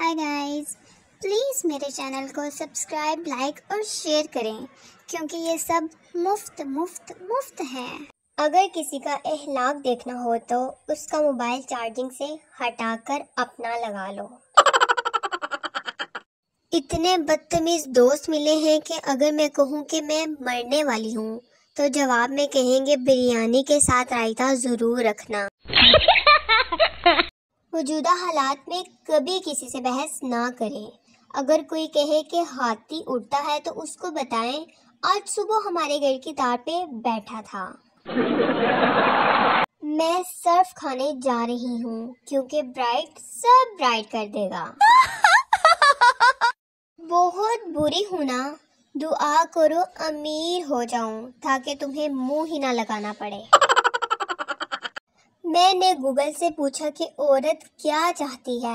Hi guys, please मेरे channel को subscribe, like और शेयर करें क्योंकि ये सब मुफ्त है। अगर किसी का अखलाक देखना हो तो उसका मोबाइल चार्जिंग से हटाकर अपना लगा लो। इतने बदतमीज दोस्त मिले हैं कि अगर मैं कहूँ कि मैं मरने वाली हूँ तो जवाब में कहेंगे बिरयानी के साथ रायता ज़रूर रखना। मौजूदा हालात में कभी किसी से बहस ना करें। अगर कोई कहे कि हाथी उड़ता है तो उसको बताएं आज सुबह हमारे घर की तार पे बैठा था। मैं सर्फ खाने जा रही हूँ क्योंकि ब्राइट सब ब्राइट कर देगा। बहुत बुरी हूँ ना, दुआ करो अमीर हो जाऊं ताकि तुम्हें मुंह ही ना लगाना पड़े। मैंने गूगल से पूछा कि औरत क्या चाहती है।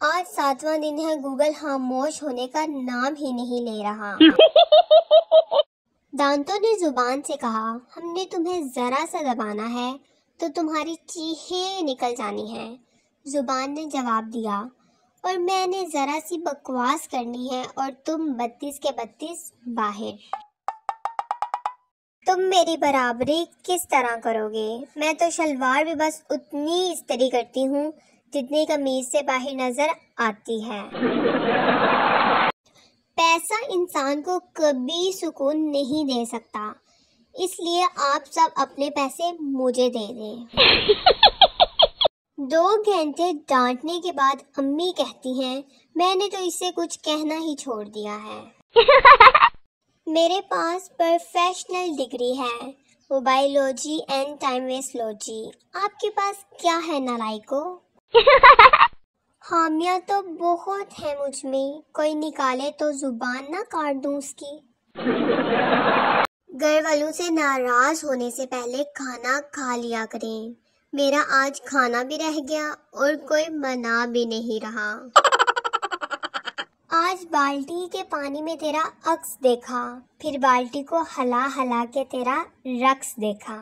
आज 7वां दिन है, गूगल खामोश होने का नाम ही नहीं ले रहा। दांतों ने जुबान से कहा, हमने तुम्हें जरा सा दबाना है तो तुम्हारी चीखें निकल जानी है। जुबान ने जवाब दिया, और मैंने जरा सी बकवास करनी है और तुम 32 के 32 बाहर। तुम मेरी बराबरी किस तरह करोगे? मैं तो शलवार भी बस उतनी इस्त्री करती हूँ जितनी कमीज से बाहर नजर आती है। पैसा इंसान को कभी सुकून नहीं दे सकता, इसलिए आप सब अपने पैसे मुझे दे दें। 2 घंटे डांटने के बाद अम्मी कहती हैं, मैंने तो इससे कुछ कहना ही छोड़ दिया है। मेरे पास प्रोफेशनल डिग्री है, मोबाइलोजी एंड टाइम वेस्टोलॉजी। आपके पास क्या है नालायको? खामियां तो बहुत है मुझ में, कोई निकाले तो जुबान ना काट दूं उसकी। घर वालों से नाराज होने से पहले खाना खा लिया करें। मेरा आज खाना भी रह गया और कोई मना भी नहीं रहा। आज बाल्टी के पानी में तेरा अक्स देखा, फिर बाल्टी को हला हला के तेरा रक्स देखा।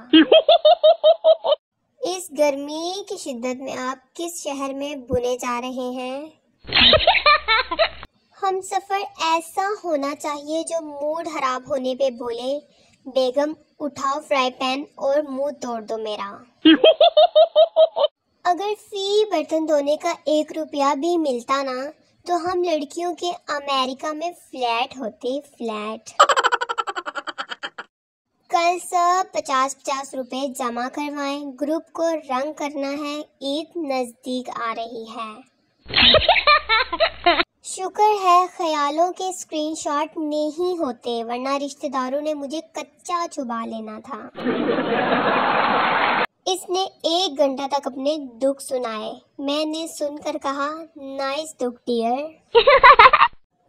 इस गर्मी की शिद्दत में आप किस शहर में बुने जा रहे हैं? हम सफर ऐसा होना चाहिए जो मूड खराब होने पे बोले, बेगम उठाओ फ्राई पैन और मुंह तोड़ दो मेरा। अगर फी बर्तन धोने का 1 रुपया भी मिलता ना तो हम लड़कियों के अमेरिका में फ्लैट होते, फ्लैट। कल सब 50-50 रुपए जमा करवाएं, ग्रुप को रंग करना है, ईद नजदीक आ रही है। शुक्र है ख्यालों के स्क्रीनशॉट नहीं होते, वरना रिश्तेदारों ने मुझे कच्चा चुबा लेना था। इसने 1 घंटा तक अपने दुख सुनाए। मैंने सुनकर कहा, नाइस दुख डियर।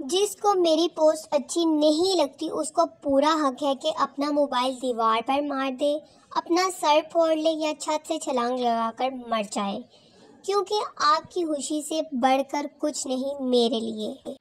जिसको मेरी पोस्ट अच्छी नहीं लगती उसको पूरा हक है कि अपना मोबाइल दीवार पर मार दे, अपना सर फोड़ ले या छत से छलांग लगाकर मर जाए, क्योंकि आपकी खुशी से बढ़कर कुछ नहीं मेरे लिए।